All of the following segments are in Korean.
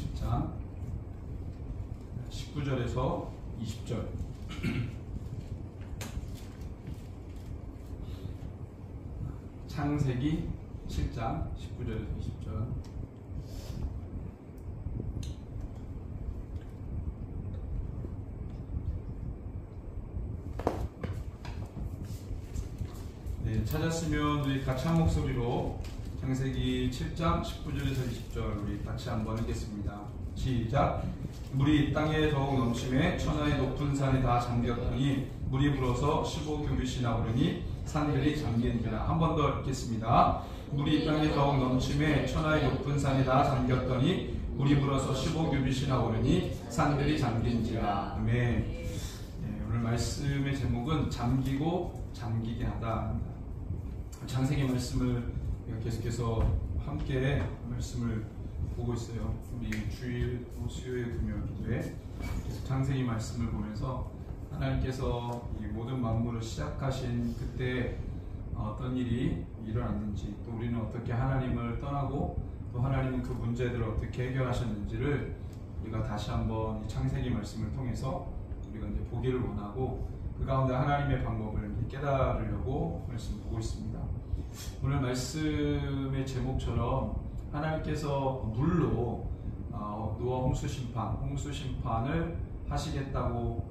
7장 19절에서 20절. 창세기 7장 19절에서 20절. 네, 찾았으면 우리 같이 한 목소리로 창세기 7장 19절에서 20절 우리 같이 한번 읽겠습니다. 시작. 물이 땅에 더욱 넘침에 천하의 높은 산이 다 잠겼더니 물이 불어서 15규빗이나 오르니 산들이 잠긴지라. 한 번 더 읽겠습니다. 물이 땅에 더욱 넘침에 천하의 높은 산이 다 잠겼더니 물이 불어서 15규빗이나 오르니 산들이 잠긴지라. 아멘. 네, 오늘 말씀의 제목은 잠기고 잠기게 하다. 창세기 말씀을 계속해서 함께 말씀을 보고 있어요. 우리 주일 수요일 금요일 기도에 계속 창세기 말씀을 보면서 하나님께서 이 모든 만물을 시작하신 그때 어떤 일이 일어났는지, 또 우리는 어떻게 하나님을 떠나고 또 하나님은 그 문제들을 어떻게 해결하셨는지를 우리가 다시 한번 이 창세기 말씀을 통해서 우리가 이제 보기를 원하고 그 가운데 하나님의 방법을 깨달으려고 말씀 보고 있습니다. 오늘 말씀의 제목처럼 하나님께서 물로 노아 홍수 심판을 하시겠다고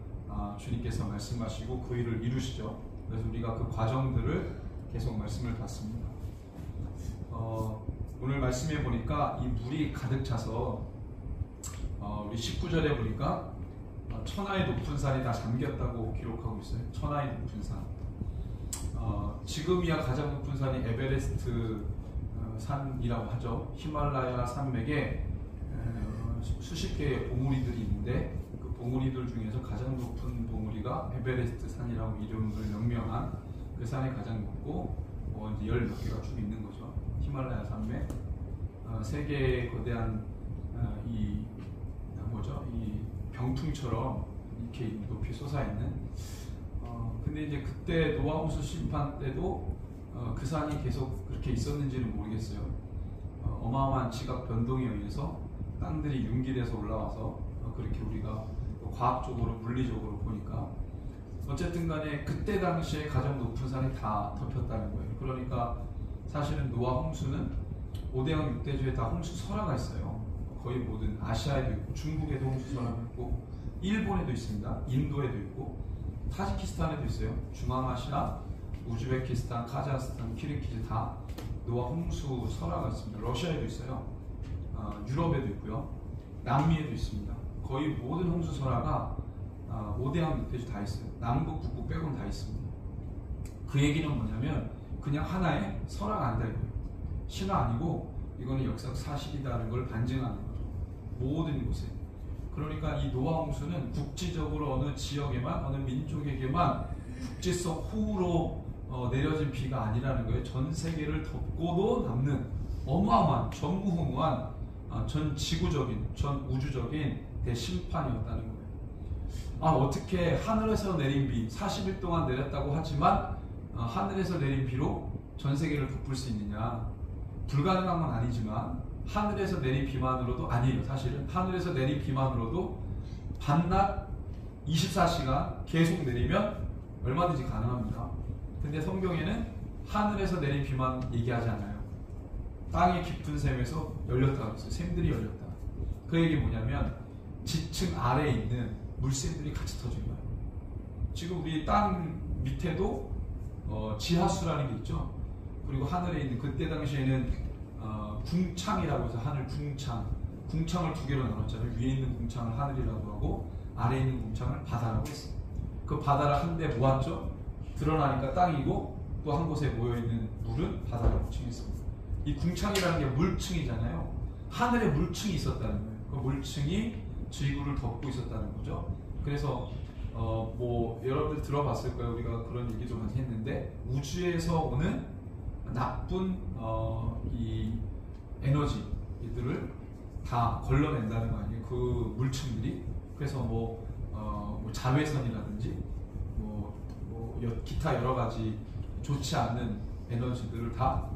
주님께서 말씀하시고 그 일을 이루시죠. 그래서 우리가 그 과정들을 계속 말씀을 봤습니다. 오늘 말씀에 보니까 이 물이 가득 차서 우리 19절에 보니까 천하의 높은 산이 다 잠겼다고 기록하고 있어요. 천하의 높은 산. 지금이야 가장 높은 산이 에베레스트 산이라고 하죠. 히말라야 산맥에 수십 개의 봉우리들이 있는데 그 봉우리들 중에서 가장 높은 봉우리가 에베레스트 산이라고 이름을 명명한 그 산이 가장 높고 이제 10몇 개가 쭉 있는 거죠. 히말라야 산맥. 세계의 거대한 이 병풍처럼 이렇게 높이 솟아있는. 근데 이제 그때 노아 홍수 심판 때도 그 산이 계속 그렇게 있었는지는 모르겠어요. 어마어마한 지각 변동에 의해서 땅들이 융기돼서 올라와서 그렇게 우리가 과학적으로 물리적으로 보니까 어쨌든 간에 그때 당시에 가장 높은 산이 다 덮였다는 거예요. 그러니까 사실은 노아 홍수는 5대양 6대주에 다 홍수 설화가 있어요. 거의 모든 아시아에도 있고 중국에도 홍수 설화가 있고 일본에도 있습니다. 인도에도 있고 타지키스탄에도 있어요. 중앙아시아, 우즈베키스탄, 카자흐스탄, 키르기즈 다 노아 홍수 설화가 있습니다. 러시아에도 있어요. 유럽에도 있고요. 남미에도 있습니다. 거의 모든 홍수 설화가 5대양 6대주 다 있어요. 남북, 북극 빼고는 다 있습니다. 그 얘기는 뭐냐면 그냥 하나의 설화가 아니다 이거예요. 신화 아니고 이거는 역사적 사실이라는 걸 반증하는 거죠. 모든 곳에. 그러니까 이 노아 홍수는 국지적으로 어느 지역에만, 어느 민족에게만 국지성 호우로 내려진 비가 아니라는 거예요. 전 세계를 덮고도 남는 어마어마한 전무후무한 전 지구적인, 전 우주적인 대심판이었다는 거예요. 어떻게 하늘에서 내린 비 40일 동안 내렸다고 하지만 하늘에서 내린 비로 전 세계를 덮을 수 있느냐? 불가능한 건 아니지만 하늘에서 내린 비만으로도 아니에요. 사실은 하늘에서 내린 비만으로도 밤낮 24시간 계속 내리면 얼마든지 가능합니다. 근데 성경에는 하늘에서 내린 비만 얘기하지 않아요. 땅의 깊은 샘에서 열렸다고 했어요. 샘들이 열렸다. 그 얘기 뭐냐면 지층 아래에 있는 물샘들이 같이 터진 거예요. 지금 우리 땅 밑에도 지하수라는 게 있죠. 그리고 하늘에 있는 그때 당시에는 궁창이라고 해서 하늘 궁창을 두 개로 나눴잖아요. 위에 있는 궁창을 하늘이라고 하고 아래에 있는 궁창을 바다라고 했어요. 그 바다를 한데 모았죠. 드러나니까 땅이고 또 한 곳에 모여있는 물은 바다라고 칭했습니다. 이 궁창이라는 게 물층이잖아요. 하늘에 물층이 있었다는 거예요. 그 물층이 지구를 덮고 있었다는 거죠. 그래서 여러분들 들어봤을 거예요. 우리가 그런 얘기도 많이 했는데 우주에서 오는 나쁜 이 에너지들을 다 걸러낸다는 거 아니에요. 그 물층들이. 그래서 자외선이라든지 기타 여러 가지 좋지 않은 에너지들을 다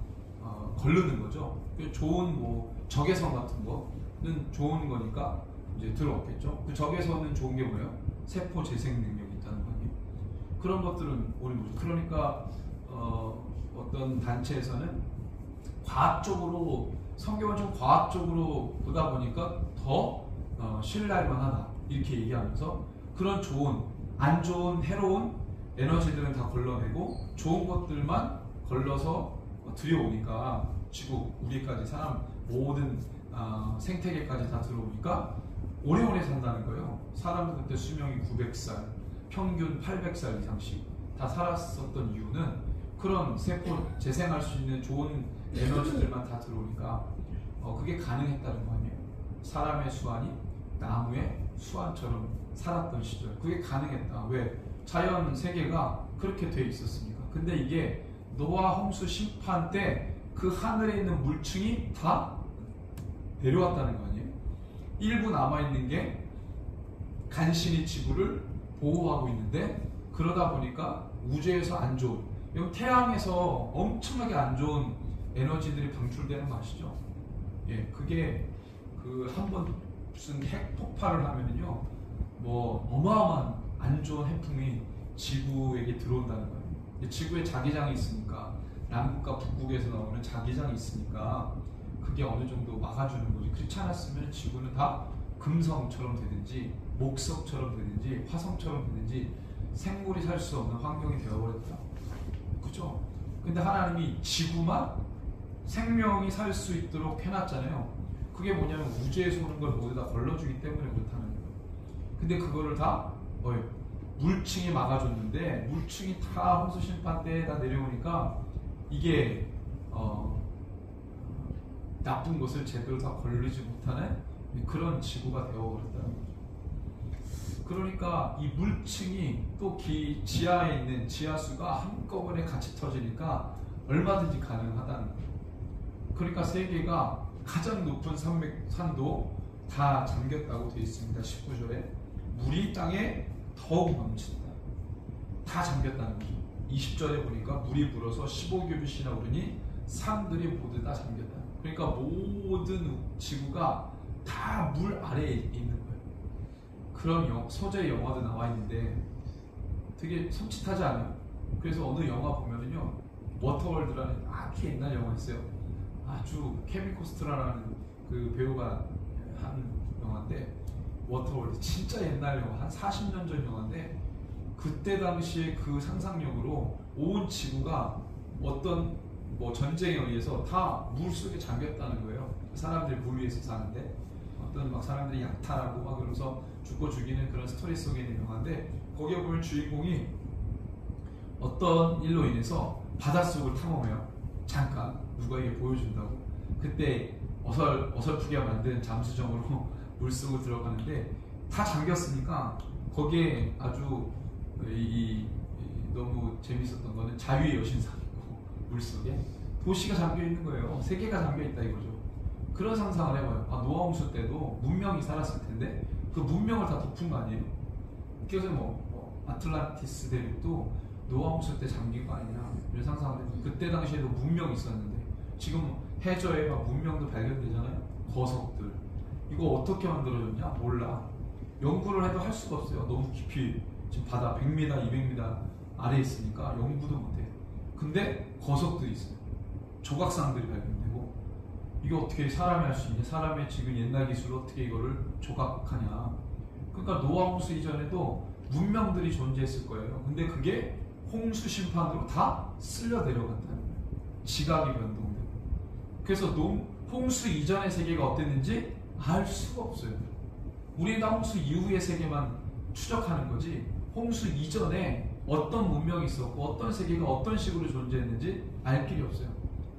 걸르는 거죠. 좋은 적외선 같은 거 좋은 거니까 이제 들어왔겠죠. 그 적에서는 좋은 게 뭐예요? 세포 재생 능력이 있다는 거 아니에요? 그런 것들은 우리 모르죠. 그러니까 어떤 단체에서는 과학적으로, 성경은 좀 과학적으로 보다 보니까 더 신뢰할 만하다 이렇게 얘기하면서 그런 좋은, 안 좋은, 해로운 에너지들은 다 걸러내고 좋은 것들만 걸러서 들여오니까 지구, 우리까지, 사람 모든 생태계까지 다 들어오니까 오래오래 산다는 거예요. 사람들 그때 수명이 900살, 평균 800살 이상씩 다 살았었던 이유는 그런 세포 재생할 수 있는 좋은 에너지들만 다 들어오니까 그게 가능했다는 거 아니에요. 사람의 수완이 나무의 수완처럼 살았던 시절, 그게 가능했다. 왜? 자연 세계가 그렇게 돼 있었으니까. 근데 이게 노아 홍수 심판 때 그 하늘에 있는 물층이 다 내려왔다는 거 아니에요. 일부 남아있는 게 간신히 지구를 보호하고 있는데, 그러다 보니까 우주에서 안 좋은, 여기 태양에서 엄청나게 안 좋은 에너지들이 방출되는 거 아시죠? 예, 그게 그 한번 무슨 핵 폭발을 하면요, 뭐 어마어마한 안 좋은 해풍이 지구에게 들어온다는 거예요. 지구에 자기장이 있으니까, 남극과 북극에서 나오는 자기장이 있으니까 그게 어느 정도 막아주는 거지. 그렇지 않았으면 지구는 다 금성처럼 되든지 목석처럼 되든지 화성처럼 되든지 생물이 살 수 없는 환경이 되어버렸다. 그죠? 근데 하나님이 지구만 생명이 살 수 있도록 해놨잖아요. 그게 뭐냐면 우주에서 오는 걸 모두 다 걸러주기 때문에 그렇다는 거예요. 근데 그거를 다 물층이 막아줬는데, 물층이 다 홍수 심판 때 다 내려오니까 이게 나쁜 것을 제대로 다 걸리지 못하는 그런 지구가 되어버렸다는 거죠. 그러니까 이 물층이 또 지하에 있는 지하수가 한꺼번에 같이 터지니까 얼마든지 가능하다는 거예요. 그러니까 세계가 가장 높은 산도 다 잠겼다고 되어 있습니다. 19절에 물이 땅에 더욱 넘친다. 다 잠겼다는 거죠. 20절에 보니까 물이 불어서 15규빗이나 오르니 산들이 모두 다 잠겼다. 그러니까 모든 지구가 다 물 아래에 있는 거예요. 그런 소재 영화도 나와 있는데 되게 섬찟하지 않아요? 그래서 어느 영화 보면은요, 워터월드라는 아주 옛날 영화 있어요. 아주 케빈 코스트라라는 그 배우가 한 영화인데, 워터월드 진짜 옛날 영화, 한 40년 전 영화인데, 그때 당시에 그 상상력으로 온 지구가 어떤 전쟁에 의해서 다 물속에 잠겼다는 거예요. 사람들이 물 위에서 사는데 어떤 막 사람들이 약탈하고 막 그러면서 죽고 죽이는 그런 스토리 속에 있는 영화인데, 거기에 보면 주인공이 어떤 일로 인해서 바닷속을 탐험해요. 잠깐 누구에게 보여준다고. 그때 어설프게 만든 잠수정으로 물속으로 들어가는데 다 잠겼으니까 거기에 아주 너무 재밌었던 거는 자유의 여신상이고, 물속에 도시가 잠겨있는 거예요. 세계가 잠겨있다 이거죠. 그런 상상을 해봐요. 노아 홍수 때도 문명이 살았을 텐데 그 문명을 다 덮은 거 아니에요? 그래서 아틀란티스 대륙도 노아 홍수 때 잠긴 거 아니냐 이런 상상을 해요. 그때 당시에도 문명이 있었는데 지금 해저에 막 문명도 발견되잖아요. 거석들. 이거 어떻게 만들어졌냐? 몰라. 연구를 해도 할 수가 없어요. 너무 깊이 지금 바다 100m, 200m 아래에 있으니까 연구도 못해. 근데 거석들이 있어요. 조각상들이 발견되고, 이거 어떻게 사람이 할 수 있냐? 사람의 지금 옛날 기술로 어떻게 이거를 조각하냐? 그러니까 노아 홍수 이전에도 문명들이 존재했을 거예요. 근데 그게 홍수 심판으로 다 쓸려 내려간다는 거예요. 지각이 변동되고. 그래서 홍수 이전의 세계가 어땠는지 알 수가 없어요. 우리가 홍수 이후의 세계만 추적하는 거지, 홍수 이전에 어떤 문명이 있었고 어떤 세계가 어떤 식으로 존재했는지 알 길이 없어요.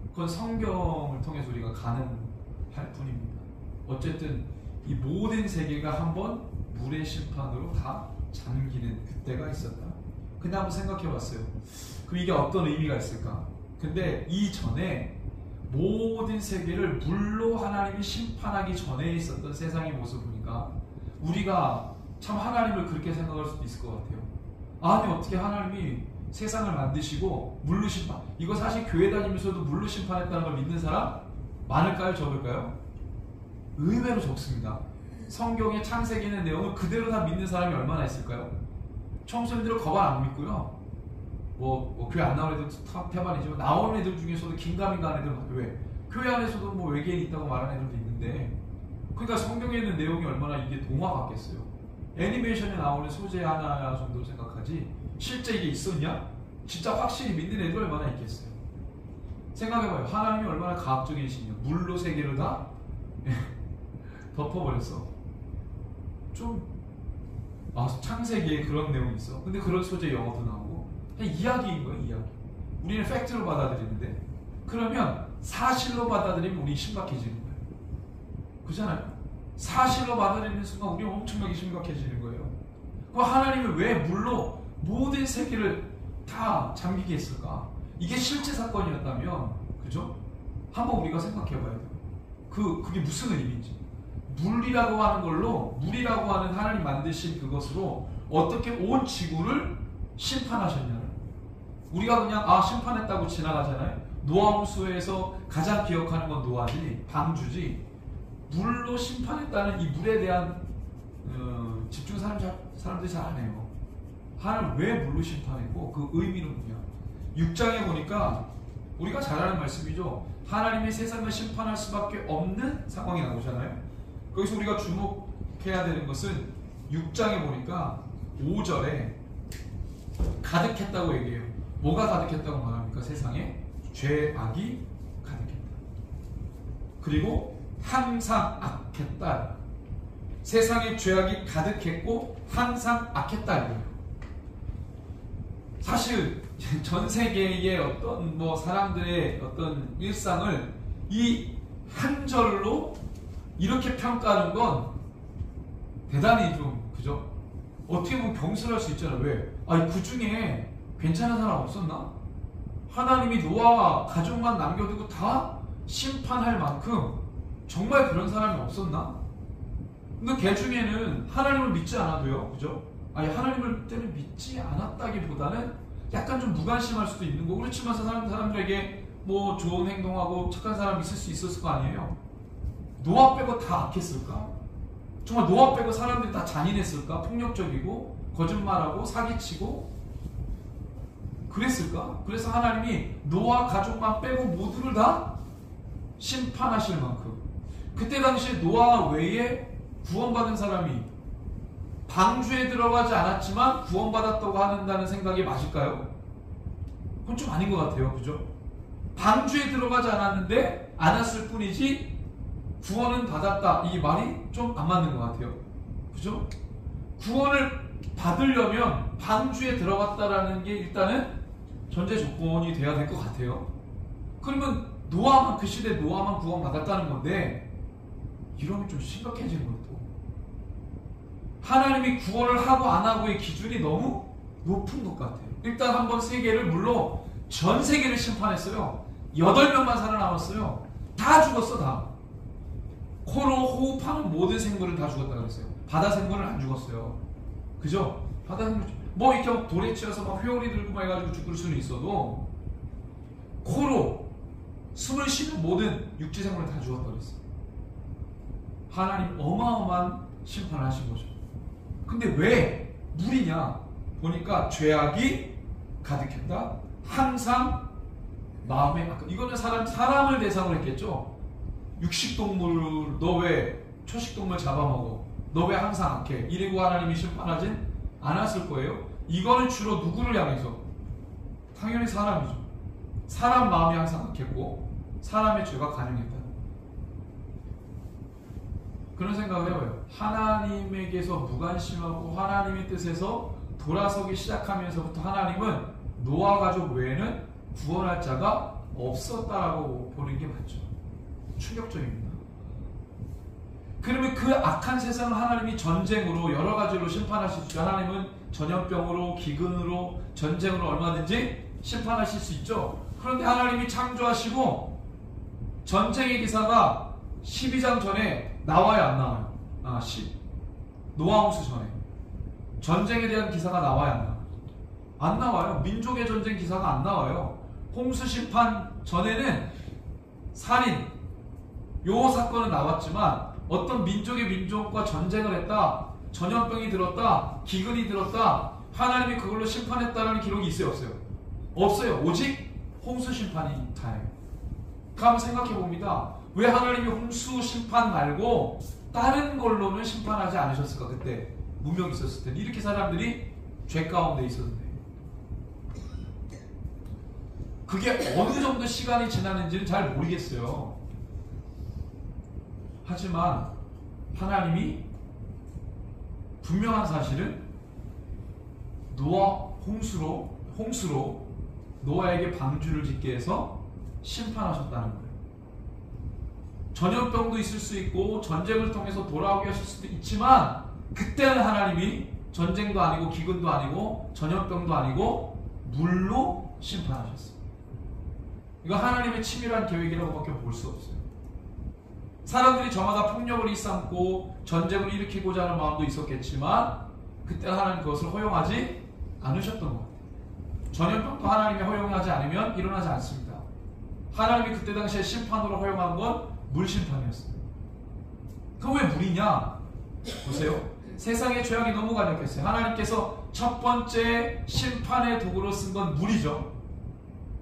그건 성경을 통해서 우리가 가능할 뿐입니다. 어쨌든 이 모든 세계가 한번 물의 심판으로 다 잠기는 그때가 있었다. 근데 한번 생각해 봤어요. 그럼 이게 어떤 의미가 있을까? 근데 이전에 모든 세계를 물로 하나님이 심판하기 전에 있었던 세상의 모습을 보니까 우리가 참 하나님을 그렇게 생각할 수도 있을 것 같아요. 아니 어떻게 하나님이 세상을 만드시고 물로 심판, 이거 사실 교회 다니면서도 물로 심판했다는 걸 믿는 사람 많을까요? 적을까요? 의외로 적습니다. 성경의 창세기의 내용을 그대로 다 믿는 사람이 얼마나 있을까요? 청소년들은 거반 안 믿고요. 뭐 교회 안 나오는 애들도 태반이지만 나오는 애들 중에서도 긴가민가 하는 애들은 왜? 교회 안에서도 뭐 외계인이 있다고 말하는 애들도 있는데, 그러니까 성경에 있는 내용이 얼마나 이게 동화 같겠어요. 애니메이션에 나오는 소재 하나 정도로 생각하지 실제 이게 있었냐? 진짜 확실히 믿는 애들 얼마나 있겠어요. 생각해봐요. 하나님이 얼마나 과학적인 신이냐. 물로 세계를 다 덮어버렸어. 창세기에 그런 내용이 있어. 근데 그런 소재 영어도 나오고 그냥 이야기인 거예요. 이야기. 우리는 팩트로 받아들이는데, 그러면 사실로 받아들이면 우리 심각해지는 거예요. 그렇잖아요. 사실로 받아들이는 순간 우리 엄청나게 심각해지는 거예요. 그럼 하나님은 왜 물로 모든 세계를 다 잠기게 했을까? 이게 실제 사건이었다면, 그죠? 한번 우리가 생각해 봐야 돼요. 그게 무슨 의미인지. 물이라고 하는 걸로, 물이라고 하는 하나님 만드신 그것으로 어떻게 온 지구를 심판하셨냐를. 우리가 그냥 심판했다고 지나가잖아요. 노아홍수에서 가장 기억하는 건 노아지, 방주지. 물로 심판했다는 이 물에 대한 집중 사람들이 잘 안 해요. 하나님 왜 물로 심판했고 그 의미는 뭐냐. 6장에 보니까 우리가 잘 아는 말씀이죠. 하나님이 세상을 심판할 수밖에 없는 상황이 나오잖아요. 거기서 우리가 주목해야 되는 것은 6장에 보니까 5절에 가득했다고 얘기해요. 뭐가 가득했다고 말합니까? 세상에 죄악이 가득했다. 그리고 항상 악했다. 세상에 죄악이 가득했고 항상 악했다. 이거예요. 사실 전 세계의 어떤 사람들의 어떤 일상을 이 한 절로 이렇게 평가하는 건 대단히 그죠? 어떻게 보면 경솔할 수 있잖아. 왜? 그 중에 괜찮은 사람 없었나? 하나님이 노아와 가족만 남겨두고 다 심판할 만큼 정말 그런 사람이 없었나? 근데 걔 중에는 하나님을 믿지 않아도요, 그죠? 하나님을 그때는 믿지 않았다기보다는 약간 좀 무관심할 수도 있는 거고, 그렇지만 사람들에게 좋은 행동하고 착한 사람이 있을 수 있었을 거 아니에요? 노아 빼고 다 악했을까? 정말 노아 빼고 사람들이 다 잔인했을까? 폭력적이고 거짓말하고 사기치고 그랬을까? 그래서 하나님이 노아 가족만 빼고 모두를 다 심판하실 만큼, 그때 당시에 노아 외에 구원받은 사람이 방주에 들어가지 않았지만 구원받았다고 한다는 생각이 맞을까요? 그건 좀 아닌 것 같아요. 그죠? 방주에 들어가지 않았을 뿐이지 구원은 받았다, 이 말이 좀 안 맞는 것 같아요. 그죠? 구원을 받으려면 방주에 들어갔다라는 게 일단은 전제 조건이 돼야 될 것 같아요. 그러면 그 시대 노아만 구원받았다는 건데, 이러면 좀 심각해지는 것도. 하나님이 구원을 하고 안 하고의 기준이 너무 높은 것 같아요. 일단 한번 세계를, 물론 전 세계를 심판했어요. 8명만 살아남았어요. 다 죽었어, 다. 코로 호흡하는 모든 생물은 다 죽었다 그랬어요. 바다 생물은 안 죽었어요. 그죠? 바다 생물 이렇게 돌에 치여서 회오리 들고 해가지고 죽을 수는 있어도 코로 숨을 쉬는 모든 육지 생물은 다 죽었다 그랬어요. 하나님 어마어마한 심판을 하신 거죠. 근데 왜 물이냐? 보니까 죄악이 가득했다. 항상 마음에, 이거는 사람을 대상으로 했겠죠. 육식동물, 너 왜 초식동물 잡아먹어? 너 왜 항상 악해? 이러고 하나님이 심판하진 않았을 거예요. 이거는 주로 누구를 향해서? 당연히 사람이죠. 사람 마음이 항상 악했고 사람의 죄가 가능했다. 그런 생각을 해봐요. 하나님에게서 무관심하고 하나님의 뜻에서 돌아서기 시작하면서부터 하나님은 노아 가족 외에는 구원할 자가 없었다라고 보는 게 맞죠. 충격적입니다. 그러면 그 악한 세상을 하나님이 전쟁으로 여러 가지로 심판하실 수 있죠. 하나님은 전염병으로, 기근으로, 전쟁으로 얼마든지 심판하실 수 있죠. 그런데 하나님이 창조하시고 전쟁의 기사가 12장 전에 나와요, 안 나와요? 노아홍수 전에 전쟁에 대한 기사가 나와요, 안 나와요? 안 나와요. 민족의 전쟁 기사가 안 나와요. 홍수 심판 전에는 살인, 요 사건은 나왔지만 어떤 민족의 민족과 전쟁을 했다, 전염병이 들었다, 기근이 들었다, 하나님이 그걸로 심판했다는 기록이 있어요, 없어요? 없어요. 오직 홍수 심판이 다예요. 그럼 생각해 봅니다. 왜 하나님이 홍수 심판 말고 다른 걸로는 심판하지 않으셨을까? 그때 문명이 있었을 때 이렇게 사람들이 죄 가운데 있었는데, 그게 어느 정도 시간이 지났는지는 잘 모르겠어요. 하지만 하나님이 분명한 사실은 노아 홍수로 노아에게 방주를 짓게 해서 심판하셨다는 거예요. 전염병도 있을 수 있고 전쟁을 통해서 돌아오게 하실 수도 있지만, 그때는 하나님이 전쟁도 아니고 기근도 아니고 전염병도 아니고 물로 심판하셨어요. 이거 하나님의 치밀한 계획이라고밖에 볼 수 없어요. 사람들이 저마다 폭력을 일삼고 전쟁을 일으키고자 하는 마음도 있었겠지만, 그때 하나님 그것을 허용하지 않으셨던 것 같아요. 전염병도 하나님이 허용하지 않으면 일어나지 않습니다. 하나님이 그때 당시에 심판으로 허용한 건 물심판이었어요. 그럼 왜 물이냐? 보세요. 세상의 죄악이 너무 간역했어요. 하나님께서 첫 번째 심판의 도구로 쓴 건 물이죠.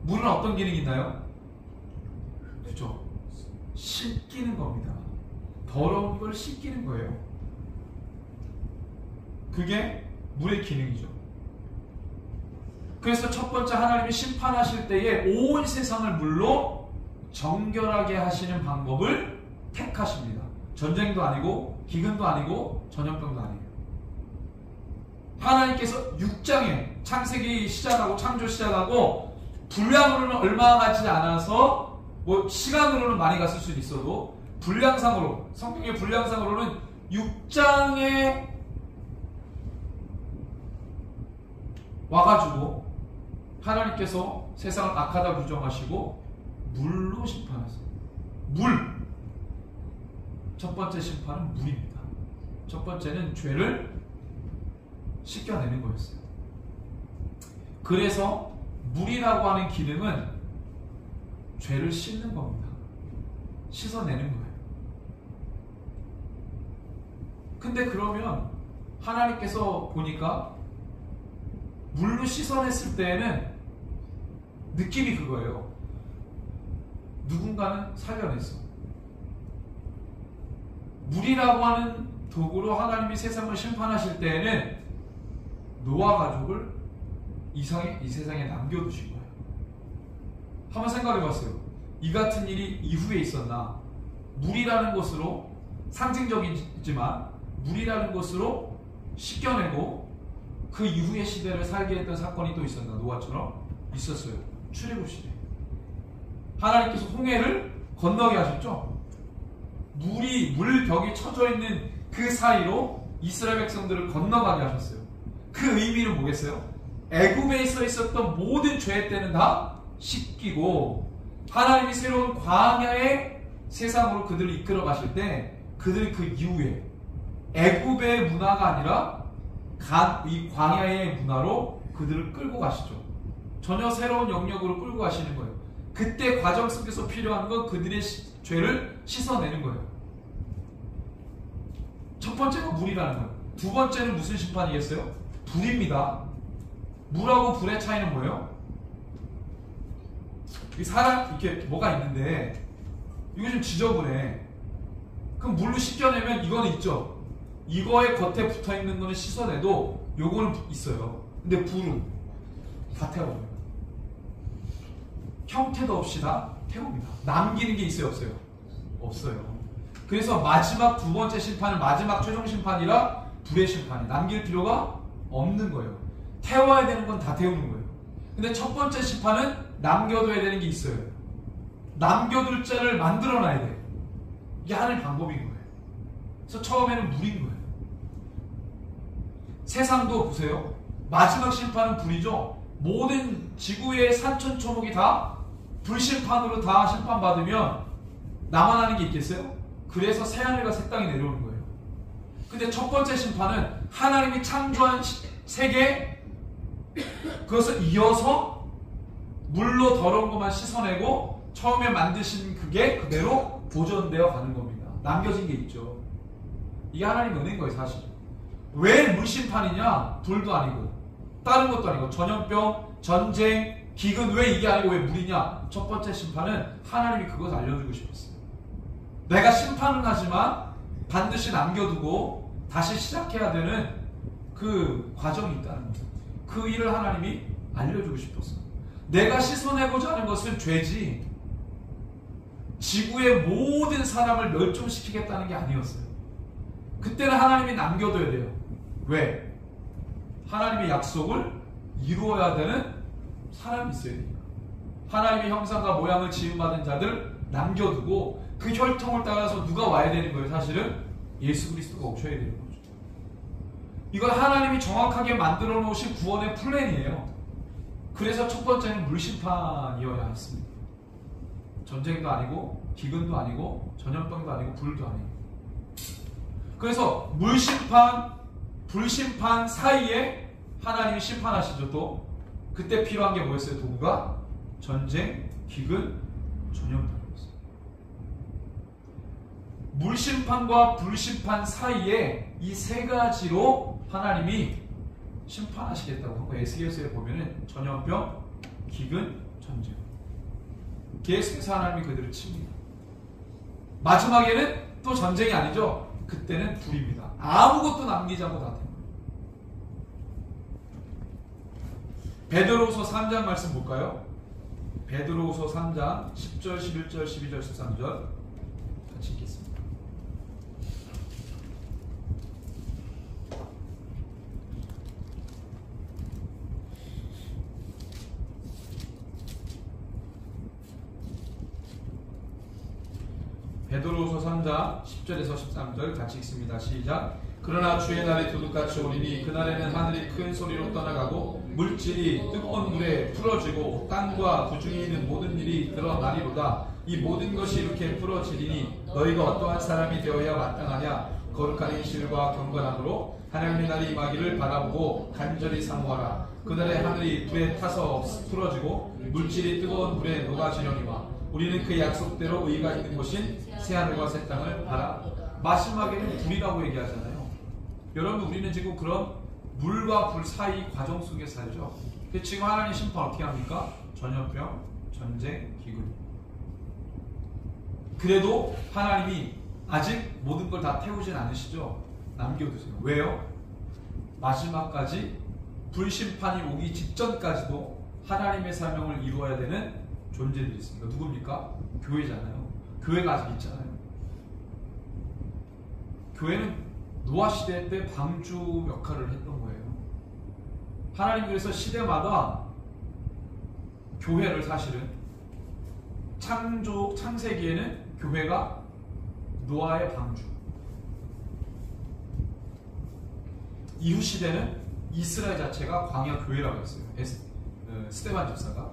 물은 어떤 기능이 있나요? 그죠? 씻기는 겁니다. 더러운 걸 씻기는 거예요. 그게 물의 기능이죠. 그래서 첫 번째 하나님이 심판하실 때에 온 세상을 물로 정결하게 하시는 방법을 택하십니다. 전쟁도 아니고 기근도 아니고 전염병도 아니에요. 하나님께서 6장에 창세기 시작하고 창조 시작하고 분량으로는 얼마 가지 않아서, 뭐 시간으로는 많이 갔을 수도 있어도 분량상으로, 성경의 분량상으로는 6장에 와가지고 하나님께서 세상을 악하다 규정하시고 물로 심판하세요. 물! 첫 번째 심판은 물입니다. 첫 번째는 죄를 씻겨내는 거였어요. 그래서 물이라고 하는 기능은 죄를 씻는 겁니다. 씻어내는 거예요. 근데 그러면 하나님께서 보니까 물로 씻어냈을 때에는 느낌이 그거예요. 누군가는 살려냈어. 물이라고 하는 도구로 하나님이 세상을 심판하실 때에는 노아 가족을 이 세상에 남겨두신 거예요. 한번 생각해봤어요. 이 같은 일이 이후에 있었나? 물이라는 것으로, 상징적이지만 물이라는 것으로 씻겨내고 그 이후의 시대를 살게 했던 사건이 또 있었나? 노아처럼 있었어요. 출애굽 시대. 하나님께서 홍해를 건너게 하셨죠. 물벽이 쳐져 있는 그 사이로 이스라엘 백성들을 건너가게 하셨어요. 그 의미는 뭐겠어요? 애굽에 있었던 모든 죄 때는 다 씻기고, 하나님이 새로운 광야의 세상으로 그들을 이끌어 가실 때 그들 그 이후에 애굽의 문화가 아니라 이 광야의 문화로 그들을 끌고 가시죠. 전혀 새로운 영역으로 끌고 가시는 거예요. 그때 과정 속에서 필요한 건 그들의 죄를 씻어내는 거예요. 첫 번째가 물이라는 거예요. 두 번째는 무슨 심판이겠어요? 불입니다. 물하고 불의 차이는 뭐예요? 이 사람 이렇게 뭐가 있는데 이거 좀 지저분해. 그럼 물로 씻겨내면 이거는 있죠. 이거의 겉에 붙어있는 거는 씻어내도 요거는 있어요. 근데 불은 다 태워버려요. 형태도 없이 다 태웁니다. 남기는 게 있어요, 없어요? 없어요. 그래서 마지막 두 번째 심판은 마지막 최종 심판이라 불의 심판이, 남길 필요가 없는 거예요. 태워야 되는 건 다 태우는 거예요. 근데 첫 번째 심판은 남겨둬야 되는 게 있어요. 남겨둘 자를 만들어놔야 돼요. 이게 하나의 방법인 거예요. 그래서 처음에는 물인 거예요. 세상도 보세요. 마지막 심판은 불이죠. 모든 지구의 산천초목이 다 불심판으로 다 심판받으면 나만 하는 게 있겠어요? 그래서 새하늘과 새 땅이 내려오는 거예요. 근데 첫 번째 심판은 하나님이 창조한 세계, 그것을 이어서 물로 더러운 것만 씻어내고 처음에 만드신 그게 그대로 보존되어 가는 겁니다. 남겨진 게 있죠. 이게 하나님 은혜인 거예요, 사실. 왜 물심판이냐? 불도 아니고 다른 것도 아니고 전염병, 전쟁, 기근, 왜 이게 아니고 왜 물이냐? 첫 번째 심판은 하나님이 그것을 알려주고 싶었어요. 내가 심판은 하지만 반드시 남겨두고 다시 시작해야 되는 그 과정이 있다는 거예요. 그 일을 하나님이 알려주고 싶었어요. 내가 씻어내고자 하는 것은 죄지 지구의 모든 사람을 멸종시키겠다는 게 아니었어요. 그때는 하나님이 남겨둬야 돼요. 왜? 하나님의 약속을 이루어야 되는 사람이 있어야 되니까. 하나님의 형상과 모양을 지음받은 자들 남겨두고 그 혈통을 따라서 누가 와야 되는 거예요? 사실은 예수 그리스도가 오셔야 되는 거죠. 이건 하나님이 정확하게 만들어 놓으신 구원의 플랜이에요. 그래서 첫 번째는 물심판이어야 했습니다. 전쟁도 아니고 기근도 아니고 전염병도 아니고 불도 아니고. 그래서 물심판, 불심판 사이에 하나님이 심판하시죠. 또 그때 필요한 게 뭐였어요? 도구가 전쟁, 기근, 전염병이었어요. 물심판과 불심판 사이에 이 세 가지로 하나님이 심판하시겠다고 하고, 에스겔서에 보면은 전염병, 기근, 전쟁. 계속해서 하나님이 그들을 칩니다. 마지막에는 또 전쟁이 아니죠. 그때는 불입니다. 아무것도 남기지 않고 다 됩니다. 베드로후서 3장 말씀 볼까요? 베드로후서 3장 10절, 11절, 12절, 13절 같이 읽겠습니다. 베드로후서 3장 10절에서 13절 같이 읽습니다. 시작. 그러나 주의 날이 도둑같이 오리니 그날에는 하늘이 큰 소리로 떠나가고 물질이 뜨거운 물에 풀어지고 땅과 구중에 있는 모든 일이 드러나리로다. 이 모든 것이 이렇게 풀어지리니 너희가 어떠한 사람이 되어야 마땅하냐? 거룩한 행실과 경건함으로 하나님의 날이 임하기를 바라보고 간절히 사모하라. 그날에 하늘이 불에 타서 풀어지고 물질이 뜨거운 물에 녹아지려니와 우리는 그 약속대로 의가 있는 곳인 새하늘과 새 땅을 바라. 마지막에는 불이라고 얘기하잖아요. 여러분, 우리는 지금 그런 물과 불 사이 과정 속에 살죠. 지금 하나님 심판 어떻게 합니까? 전염병, 전쟁, 기근. 그래도 하나님이 아직 모든 걸 다 태우진 않으시죠. 남겨두세요. 왜요? 마지막까지 불심판이 오기 직전까지도 하나님의 사명을 이루어야 되는 존재들이 있습니다. 누굽니까? 교회잖아요. 교회가 아직 있잖아요. 교회는 노아 시대 때 방주 역할을 했던 거예요. 하나님 그래서 시대마다 교회를 사실은 창세기에는 교회가 노아의 방주, 이후 시대는 이스라엘 자체가 광야 교회라고 했어요. 스데반 집사가.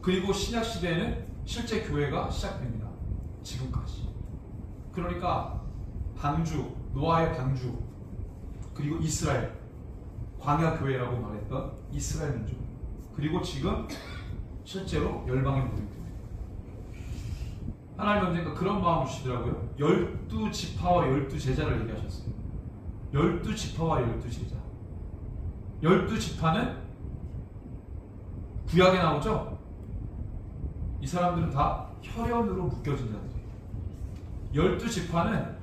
그리고 신약 시대에는 실제 교회가 시작됩니다. 지금까지. 그러니까 방주, 노아의 방주, 그리고 이스라엘, 광야 교회라고 말했던 이스라엘 민족, 그리고 지금 실제로 열방의 모든 교회. 하나님 언젠가 그런 마음을 주시더라고요. 12지파와 12제자를 얘기하셨어요. 12지파와 12제자. 12지파는 구약에 나오죠? 이 사람들은 다 혈연으로 묶여진 자들이에요. 12지파는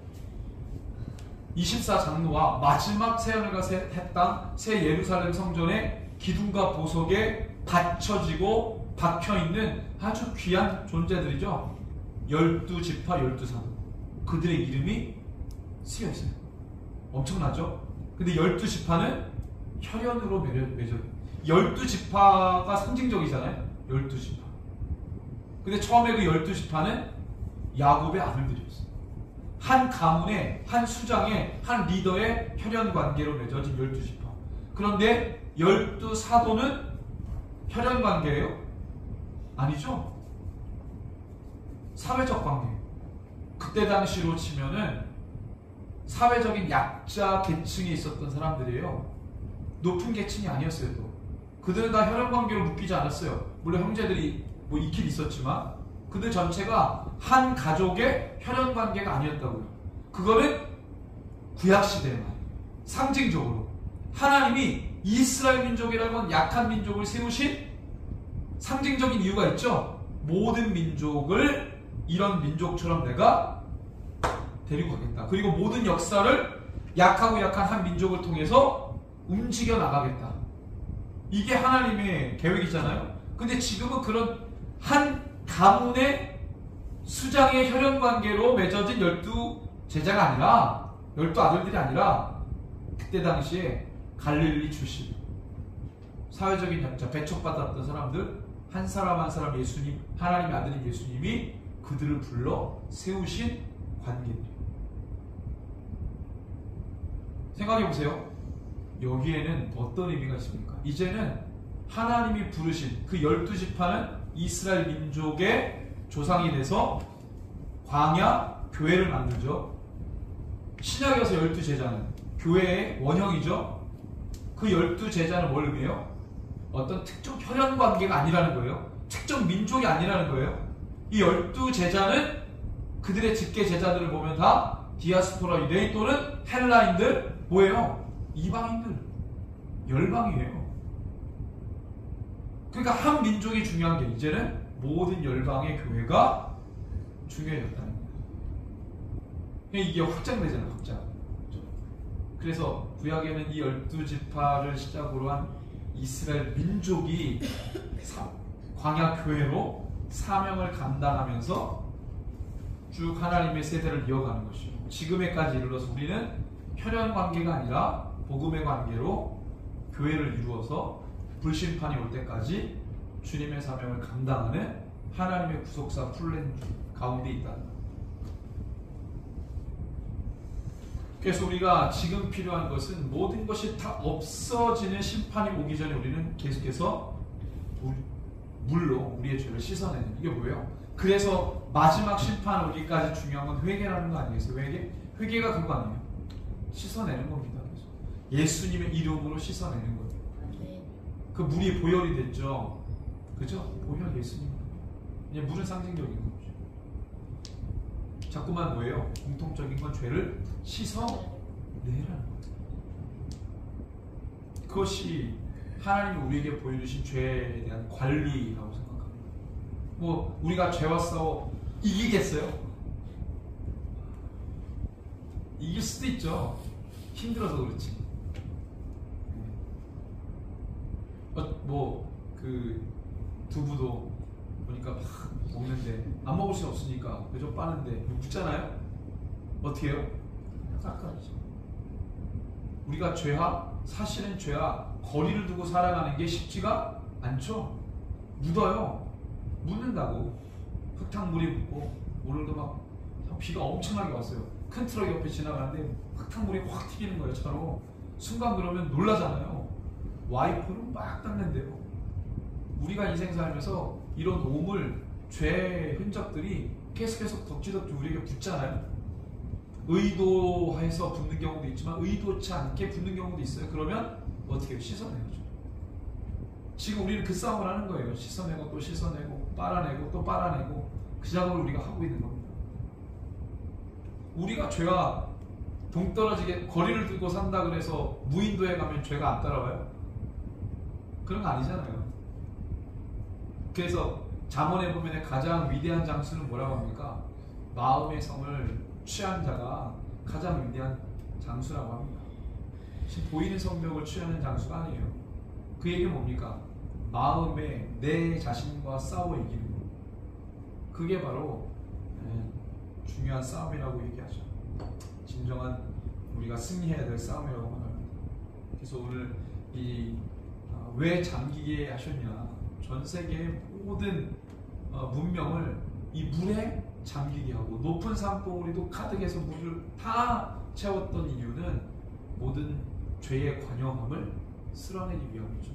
24장로와 마지막 새하늘과 새 땅, 새 예루살렘 성전의 기둥과 보석에 받쳐지고 박혀있는 아주 귀한 존재들이죠. 12지파 12사도. 그들의 이름이 쓰여있어요. 엄청나죠? 근데 12지파는 혈연으로 맺어요. 12지파가 상징적이잖아요. 12지파. 근데 처음에 그 12지파는 야곱의 아들들이었어요. 한 가문의, 한 수장의, 한 리더의 혈연 관계로 맺어진 12지파. 그런데 12사도는 혈연 관계예요? 아니죠? 사회적 관계. 그때 당시로 치면은 사회적인 약자 계층에 있었던 사람들이에요. 높은 계층이 아니었어요. 또 그들은 다 혈연 관계로 묶이지 않았어요. 물론 형제들이 뭐 있긴 있었지만 그들 전체가 한 가족의 혈연 관계가 아니었다고요. 그거는 구약시대에만 상징적으로 하나님이 이스라엘 민족이라고 하는 약한 민족을 세우신 상징적인 이유가 있죠. 모든 민족을 이런 민족처럼 내가 데리고 가겠다. 그리고 모든 역사를 약하고 약한 한 민족을 통해서 움직여 나가겠다. 이게 하나님의 계획이잖아요. 근데 지금은 그런 한 가문의 수장의 혈연관계로 맺어진 12제자가 아니라 12아들들이 아니라 그때 당시에 갈릴리 출신 사회적인 약자, 배척받았던 사람들 한 사람 한 사람 예수님, 하나님의 아들인 예수님이 그들을 불러 세우신 관계입니다. 생각해보세요. 여기에는 어떤 의미가 있습니까? 이제는 하나님이 부르신 그 12지파는 이스라엘 민족의 조상이 돼서 광야 교회를 만들죠. 신약에서 12제자는 교회의 원형이죠. 그 12제자는 뭘 의미해요? 어떤 특정 혈연 관계가 아니라는 거예요. 특정 민족이 아니라는 거예요. 이 12제자는 그들의 직계 제자들을 보면 다 디아스포라 유대인 또는 헬라인들 뭐예요? 이방인들, 열방이에요. 그러니까 한 민족이 중요한 게 이제는 모든 열방의 교회가 중요해졌다는 거예요. 이게 확장되잖아요. 확장. 그래서 구약에는 이 12지파를 시작으로 한 이스라엘 민족이 광야 교회로 사명을 감당하면서 쭉 하나님의 세대를 이어가는 것이죠. 지금에까지 이르러서 우리는 혈연 관계가 아니라 복음의 관계로 교회를 이루어서 불심판이 올 때까지 주님의 사명을 감당하는 하나님의 구속사 플랜 가운데 있다. 그래서 우리가 지금 필요한 것은 모든 것이 다 없어지는 심판이 오기 전에 우리는 계속해서 물로 우리의 죄를 씻어내는, 이게 뭐예요? 그래서 마지막 심판 오기까지 중요한 건 회개라는 거 아니겠어요? 회개가 그거 아니에요? 씻어내는 겁니다. 예수님의 이름으로 씻어내는 거예요. 그 물이 보혈이 됐죠. 그죠? 보혈 예수님. 그냥 물은 상징적인 거죠. 자꾸만 뭐예요? 공통적인 건 죄를 씻어내라는 거예요. 그것이 하나님이 우리에게 보여주신 죄에 대한 관리라고 생각합니다. 뭐 우리가 죄와 싸워 이기겠어요? 이길 수도 있죠. 힘들어서 그렇지. 그 두부도 보니까 막 먹는데 안 먹을 수 없으니까 그저 빠는데 묻잖아요. 어떻게 해요? 깎아야죠. 우리가 사실은 죄와 거리를 두고 살아가는 게 쉽지가 않죠. 묻어요. 묻는다고. 흙탕물이 묻고 오늘도 막 비가 엄청나게 왔어요. 큰 트럭 옆에 지나가는데 흙탕물이 확 튀기는 거예요. 차로. 순간 그러면 놀라잖아요. 와이퍼로 막 닦는데요. 우리가 인생 살면서 이런 오물, 죄 흔적들이 계속 덕지덕지 우리에게 붙잖아요. 의도해서 붙는 경우도 있지만 의도치 않게 붙는 경우도 있어요. 그러면 어떻게 해요? 씻어내죠. 지금 우리는 그 싸움을 하는 거예요. 씻어내고 또 씻어내고 빨아내고 또 빨아내고 그 작업을 우리가 하고 있는 겁니다. 우리가 죄와 동떨어지게 거리를 두고 산다 그래서 무인도에 가면 죄가 안 따라와요? 그런 거 아니잖아요. 그래서 잠언에 보면 가장 위대한 장수는 뭐라고 합니까? 마음의 성을 취한 자가 가장 위대한 장수라고 합니다. 보이는 성벽을 취하는 장수가 아니에요. 그 얘기는 뭡니까? 마음에 내 자신과 싸워 이기는 것. 그게 바로 중요한 싸움이라고 얘기하죠. 진정한 우리가 승리해야 될 싸움이라고 말합니다. 그래서 오늘 왜 잠기게 하셨냐? 전 세계의 모든 문명을 이 물에 잠기게 하고 높은 산봉우리도 가득해서 물을 다 채웠던 이유는 모든 죄의 관영함을 쓸어내기 위함이죠.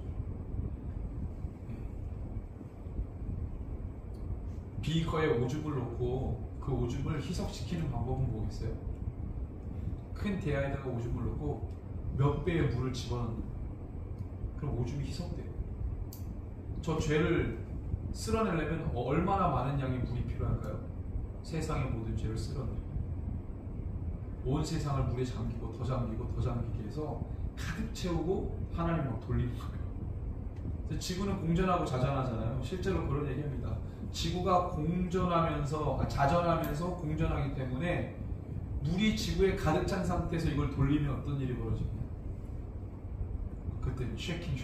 비거에 오줌을 넣고 그 오줌을 희석시키는 방법은 뭐겠어요? 큰 대야에다가 오줌을 넣고 몇 배의 물을 집어넣는 거예요. 그럼 오줌이 희석돼요. 저 죄를 쓸어내려면 얼마나 많은 양의 물이 필요할까요? 세상의 모든 죄를 쓸어내려 온 세상을 물에 잠기고 더 잠기고 더 잠기게 해서 가득 채우고 하나님 막 돌리는 거예요. 그래서 지구는 공전하고 자전하잖아요. 실제로 그런 얘기합니다. 지구가 자전하면서 공전하기 때문에 물이 지구에 가득 찬 상태에서 이걸 돌리면 어떤 일이 벌어지냐? 그때는 쉐킹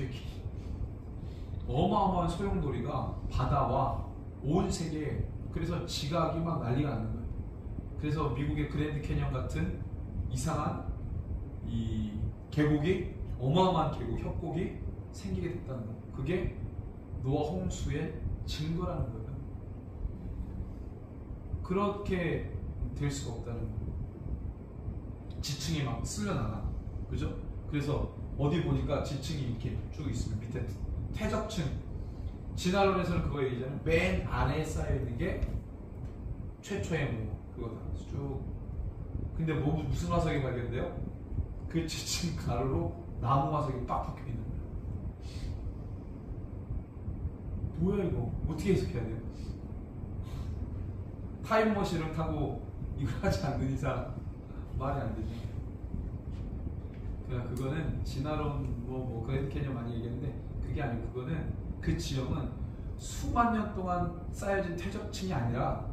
어마어마한 소용돌이가 바다와 온 세계에 그래서 지각이 막 난리가 나는 거예요. 그래서 미국의 그랜드 캐년 같은 이상한 이 계곡이 어마어마한 계곡, 협곡이 생기게 됐다는 거예요. 그게 노아 홍수의 증거라는 거예요. 그렇게 될 수가 없다는 거예요. 지층이 막 쓸려나가. 그죠? 그래서 어디 보니까 지층이 이렇게 쭉 있으면 밑에 퇴적층. 진화론에서는 그거 얘기하잖아요. 맨 안에 쌓여있는 게 최초의 뭐 그거다. 쭉. 근데 무슨 화석이 발견돼요? 그 지층 가로로 나무 화석이 빡 박혀 있는 거예요. 뭐야 이거? 어떻게 해석해야 돼요? 타임머신을 타고 이걸 하지 않는 이상 말이 안 되죠. 그러니까 그거는 진화론 그랜드 캐니언 많이 얘기했는데 그게 아니고 그거는 그 지형은 수만 년 동안 쌓여진 퇴적층이 아니라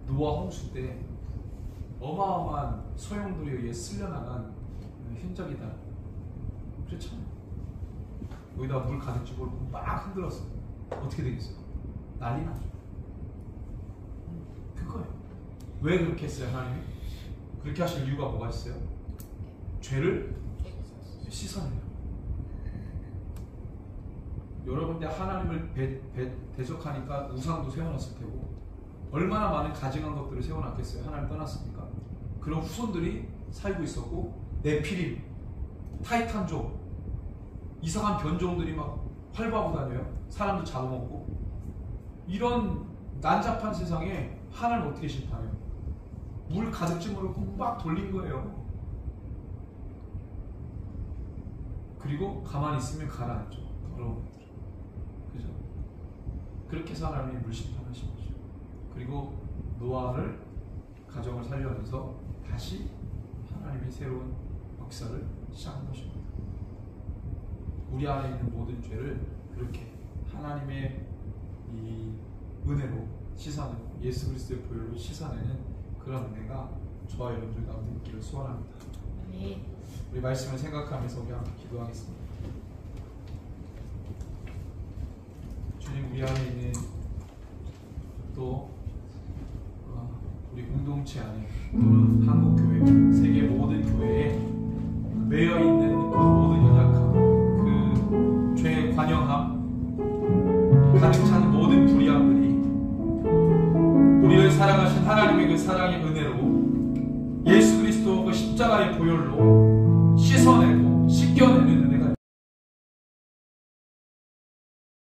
노아 홍수 때 어마어마한 소용돌이에 의해 쓸려나간 흔적이다. 그렇죠? 여기다 물 가득 집어넣고 막 흔들었어. 어떻게 되겠어요? 난리 나죠. 그거예요. 왜 그렇게 했어요, 하나님이? 그렇게 하실 이유가 뭐가 있어요? 죄를 씻어내요. 여러분들 하나님을 대적하니까 우상도 세워놨을 테고 얼마나 많은 가증한 것들을 세워놨겠어요. 하나님 떠났으니까. 그런 후손들이 살고 있었고 네피림, 타이탄족, 이상한 변종들이 막 활보하고 다녀요. 사람도 잡아먹고. 이런 난잡한 세상에 하나님 어떻게 심판해요? 물 가득 집어넣고 막 돌린 거예요. 그리고 가만히 있으면 가라앉죠. 더러운 것들. 그죠? 그렇게 해서 하나님이 물 심판하신 거죠. 그리고 노아를 가정을 살려면서 다시 하나님이 새로운 역사를 시작한 것입니다. 우리 안에 있는 모든 죄를 그렇게 하나님의 이 은혜로 씻어내고 예수 그리스도의 보혈로 씻어내는 그런 은혜가 저와 여러분들 가운데 있기를 소원합니다. 우리 말씀을 생각하면서 우리 함께 기도하겠습니다. 주님, 우리 안에 있는 또 우리 공동체 안에 또는 한국교회, 세계 모든 교회에 매여있는 그 모든 연약함, 그 죄의 관영함, 가득 찬 모든 불의함들이 우리를 사랑하신 하나님의 그 사랑의 은혜로 예수 그리스도 그 십자가의 보혈로